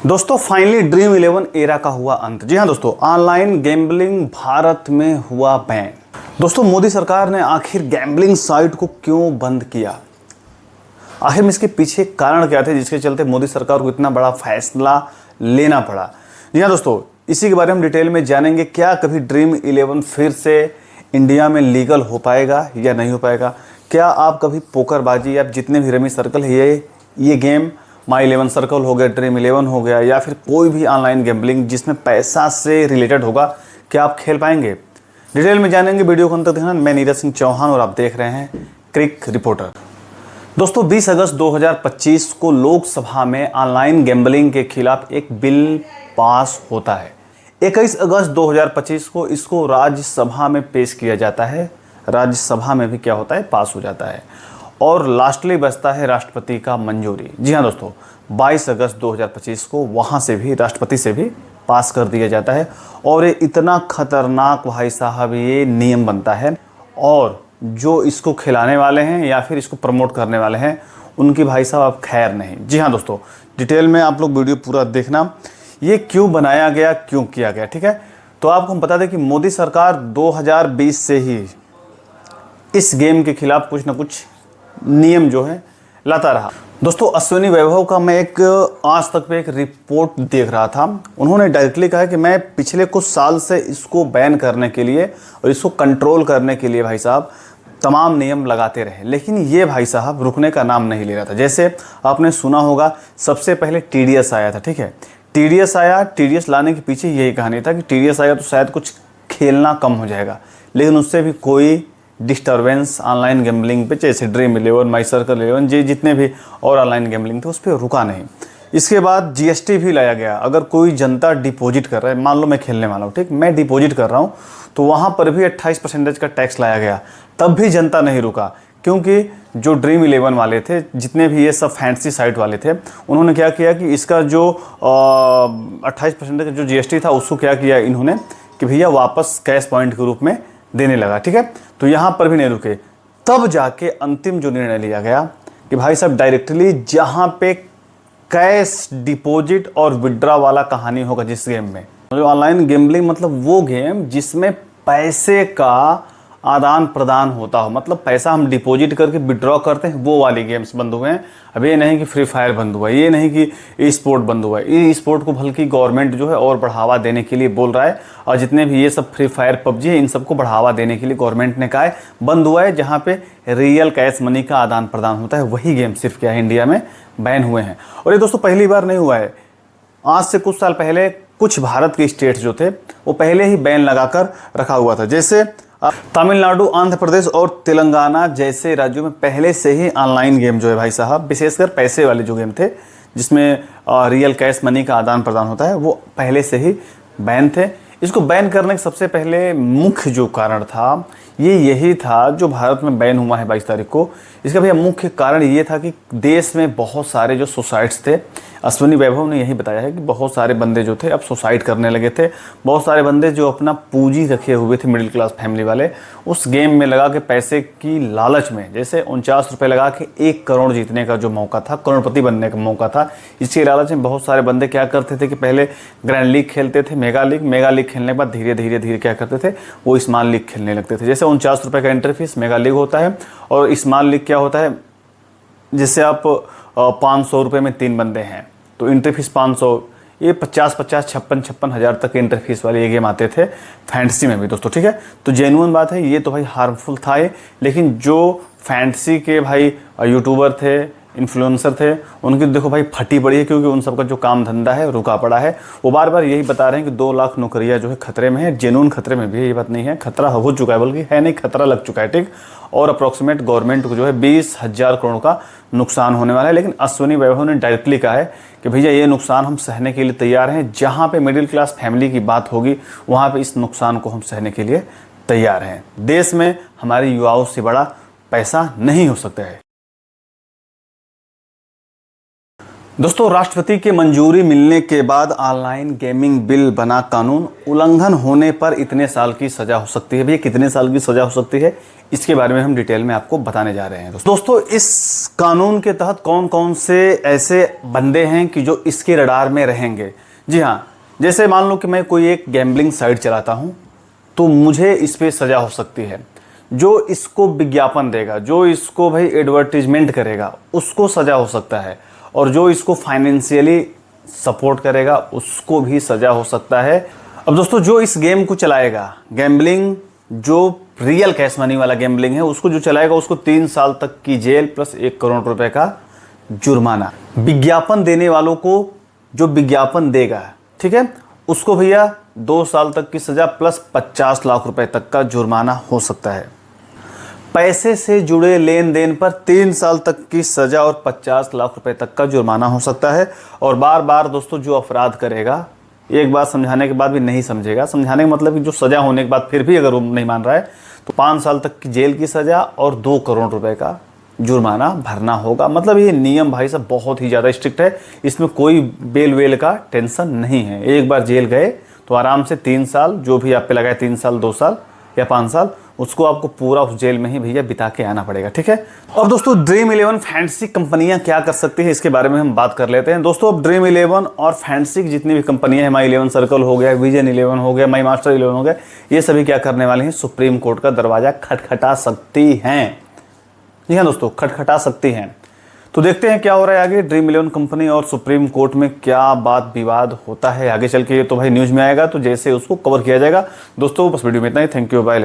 दोस्तों finally dream 11 era का हुआ अंत। जी हाँ दोस्तों, ऑनलाइन गैम्बलिंग भारत में हुआ बैन। दोस्तों मोदी सरकार ने आखिर गैम्बलिंग साइट को क्यों बंद किया, आखिर में इसके पीछे कारण क्या थे जिसके चलते मोदी सरकार को इतना बड़ा फैसला लेना पड़ा। जी हाँ दोस्तों, इसी के बारे में डिटेल में जानेंगे। क्या कभी ड्रीम 11 फिर से इंडिया में लीगल हो पाएगा या नहीं हो पाएगा? क्या आप कभी पोकरबाजी या जितने भी रमी सर्कल है ये गेम माई 11 सर्कल हो गया, ड्रीम 11 हो गया, या फिर कोई भी ऑनलाइन गैम्बलिंग जिसमें पैसा से रिलेटेड होगा, क्या आप खेल पाएंगे? डिटेल में जानेंगे, वीडियो को अंत तक देखना। मैं नीरज सिंह चौहान और आप देख रहे हैं क्रिक रिपोर्टर। दोस्तों 20 अगस्त 2025 को लोकसभा में ऑनलाइन गैम्बलिंग के खिलाफ एक बिल पास होता है। 21 अगस्त 2025 को इसको राज्यसभा में पेश किया जाता है। राज्यसभा में भी क्या होता है, पास हो जाता है और लास्टली बचता है राष्ट्रपति का मंजूरी। जी हाँ दोस्तों, 22 अगस्त 2025 को वहाँ से भी राष्ट्रपति से भी पास कर दिया जाता है। और ये इतना खतरनाक भाई साहब ये नियम बनता है, और जो इसको खिलाने वाले हैं या फिर इसको प्रमोट करने वाले हैं उनकी भाई साहब अब खैर नहीं। जी हाँ दोस्तों, डिटेल में आप लोग वीडियो पूरा देखना, ये क्यों बनाया गया, क्यों किया गया। ठीक है, तो आपको हम बता दें कि मोदी सरकार 2020 से ही इस गेम के खिलाफ कुछ ना कुछ नियम जो है लाता रहा। दोस्तों अश्विनी वैभव का मैं एक आज तक पे एक रिपोर्ट देख रहा था, उन्होंने डायरेक्टली कहा कि मैं पिछले कुछ साल से इसको बैन करने के लिए और इसको कंट्रोल करने के लिए भाई साहब तमाम नियम लगाते रहे, लेकिन ये भाई साहब रुकने का नाम नहीं ले रहा था। जैसे आपने सुना होगा, सबसे पहले टीडीएस आया था। ठीक है, टीडीएस आया, टीडीएस लाने के पीछे यही कहानी था कि टीडीएस आया तो शायद कुछ खेलना कम हो जाएगा, लेकिन उससे भी कोई डिस्टर्बेंस ऑनलाइन गैम्बलिंग पे, जैसे ड्रीम 11, माई सर्कल 11, जितने भी और ऑनलाइन गैम्बलिंग थे उस पर रुका नहीं। इसके बाद जीएसटी भी लाया गया। अगर कोई जनता डिपॉजिट कर रहा है, मान लो मैं खेलने वाला हूँ, ठीक, मैं डिपॉजिट कर रहा हूँ, तो वहाँ पर भी 28% का टैक्स लाया गया, तब भी जनता नहीं रुका। क्योंकि जो ड्रीम 11 वाले थे, जितने भी ये सब फैंसी साइट वाले थे, उन्होंने क्या किया कि इसका जो 28% का जो जीएसटी था उसको क्या किया इन्होंने कि भैया वापस कैश पॉइंट के रूप में देने लगा। ठीक है, तो यहाँ पर भी नहीं रुके। तब जाके अंतिम जो निर्णय लिया गया कि भाई साहब डायरेक्टली जहाँ पे कैश डिपॉजिट और विड्रॉ वाला कहानी होगा जिस गेम में, जो ऑनलाइन गैम्बलिंग मतलब वो गेम जिसमें पैसे का आदान प्रदान होता हो, मतलब पैसा हम डिपॉजिट करके विड्रॉ करते हैं, वो वाली गेम्स बंद हुए हैं। अब ये नहीं कि फ्री फायर बंद हुआ है, ये नहीं कि ई स्पोर्ट बंद हुआ है। ई स्पोर्ट को बल्कि गवर्नमेंट जो है और बढ़ावा देने के लिए बोल रहा है, और जितने भी ये सब फ्री फायर पबजी है इन सबको बढ़ावा देने के लिए गवर्नमेंट ने कहा है बंद हुआ है। जहाँ पे रियल कैश मनी का आदान प्रदान होता है वही गेम सिर्फ क्या है इंडिया में बैन हुए हैं। और ये दोस्तों पहली बार नहीं हुआ है, आज से कुछ साल पहले कुछ भारत के स्टेट्स जो थे वो पहले ही बैन लगाकर रखा हुआ था। जैसे तमिलनाडु, आंध्र प्रदेश और तेलंगाना जैसे राज्यों में पहले से ही ऑनलाइन गेम जो है भाई साहब, विशेषकर पैसे वाले जो गेम थे जिसमें रियल कैश मनी का आदान प्रदान होता है, वो पहले से ही बैन थे। इसको बैन करने का सबसे पहले मुख्य जो कारण था ये यही था, जो भारत में बैन हुआ है 22 तारीख को, इसका भैया मुख्य कारण ये था कि देश में बहुत सारे जो सुसाइड्स थे, अश्विनी वैभव ने यही बताया है कि बहुत सारे बंदे जो थे अब सुसाइड करने लगे थे। बहुत सारे बंदे जो अपना पूंजी रखे हुए थे मिडिल क्लास फैमिली वाले, उस गेम में लगा के पैसे की लालच में, जैसे 49 रुपये लगा के 1 करोड़ जीतने का जो मौका था, करोड़पति बनने का मौका था, इसकी लालच में बहुत सारे बंदे क्या करते थे कि पहले ग्रैंड लीग खेलते थे, मेगा लीग खेलने के बाद धीरे धीरे क्या करते थे, वो स्मॉल लीग खेलने लगते थे। जैसे 49 रुपये का एंट्री फीस मेगा लीग होता है, और स्मॉल लीग क्या होता है, जिससे आप 500 रुपये में 3 बंदे हैं तो एंट्री फीस 500, ये 50 56 हज़ार तक एंट्री फीस वाले ये गेम आते थे फैंटेसी में भी दोस्तों। ठीक है, तो जेन्युइन बात है, ये तो भाई हार्मफुल था ये, लेकिन जो फैंटेसी के भाई यूट्यूबर थे, इन्फ्लुएंसर थे, उनकी देखो भाई फटी पड़ी है, क्योंकि उन सबका जो काम धंधा है रुका पड़ा है। वो बार बार यही बता रहे हैं कि 2 लाख नौकरियां जो है खतरे में है। जेन्युइन खतरे में भी है, ये बात नहीं है खतरा हो चुका है, बल्कि है नहीं, खतरा लग चुका है। ठीक, और अप्रॉक्सीमेट गवर्नमेंट को जो है 20,000 करोड़ का नुकसान होने वाला है। लेकिन अश्विनी वैभव ने डायरेक्टली कहा है कि भैया ये नुकसान हम सहने के लिए तैयार हैं, जहाँ पे मिडिल क्लास फैमिली की बात होगी वहाँ पे इस नुकसान को हम सहने के लिए तैयार हैं। देश में हमारे युवाओं से बड़ा पैसा नहीं हो सकता है। दोस्तों, राष्ट्रपति की मंजूरी मिलने के बाद ऑनलाइन गेमिंग बिल बना कानून। उल्लंघन होने पर इतने साल की सजा हो सकती है। भैया कितने साल की सजा हो सकती है, इसके बारे में हम डिटेल में आपको बताने जा रहे हैं। दोस्तों, इस कानून के तहत कौन कौन से ऐसे बंदे हैं कि जो इसके रडार में रहेंगे। जी हाँ, जैसे मान लो कि मैं कोई एक गैम्बलिंग साइट चलाता हूँ, तो मुझे इस पर सजा हो सकती है। जो इसको विज्ञापन देगा, जो इसको भाई एडवर्टीजमेंट करेगा, उसको सजा हो सकता है। और जो इसको फाइनेंशियली सपोर्ट करेगा, उसको भी सजा हो सकता है। अब दोस्तों, जो इस गेम को चलाएगा, गैम्बलिंग जो रियल कैश मनी वाला गैम्बलिंग है, उसको जो चलाएगा, उसको 3 साल तक की जेल प्लस 1 करोड़ रुपए का जुर्माना। विज्ञापन देने वालों को जो विज्ञापन देगा, ठीक है, उसको भैया 2 साल तक की सजा प्लस 50 लाख रुपए तक का जुर्माना हो सकता है। पैसे से जुड़े लेन देन पर 3 साल तक की सजा और 50 लाख रुपए तक का जुर्माना हो सकता है। और बार बार दोस्तों, जो अपराध करेगा, एक बार समझाने के बाद भी नहीं समझेगा, समझाने का मतलब कि जो सजा होने के बाद फिर भी अगर वो नहीं मान रहा है, तो 5 साल तक की जेल की सजा और 2 करोड़ रुपए का जुर्माना भरना होगा। मतलब ये नियम भाई साहब बहुत ही ज़्यादा स्ट्रिक्ट है। इसमें कोई बेल वेल का टेंशन नहीं है। एक बार जेल गए तो आराम से 3 साल, जो भी आप पे लगाए, 3 साल, 2 साल या 5 साल, उसको आपको पूरा उस जेल में ही भैया बिता के आना पड़ेगा। ठीक है। अब दोस्तों, ड्रीम 11 फैंटेसी कंपनियां क्या कर सकती है, इसके बारे में हम बात कर लेते हैं। दोस्तों, अब ड्रीम 11 और फैंटेसी की जितनी भी कंपनियां हैं, माई 11 सर्कल हो गया, विजन 11 हो गया, माई मास्टर 11 हो गया, ये सभी क्या करने वाले हैं, सुप्रीम कोर्ट का दरवाजा खटखटा सकती हैं। जी हाँ दोस्तों, खटखटा सकती हैं। तो देखते हैं क्या हो रहा है आगे। ड्रीम 11 कंपनी और सुप्रीम कोर्ट में क्या बात विवाद होता है आगे चल के, ये तो भाई न्यूज में आएगा, तो जैसे उसको कवर किया जाएगा। दोस्तों, बस वीडियो में इतना ही। Thank you, bye.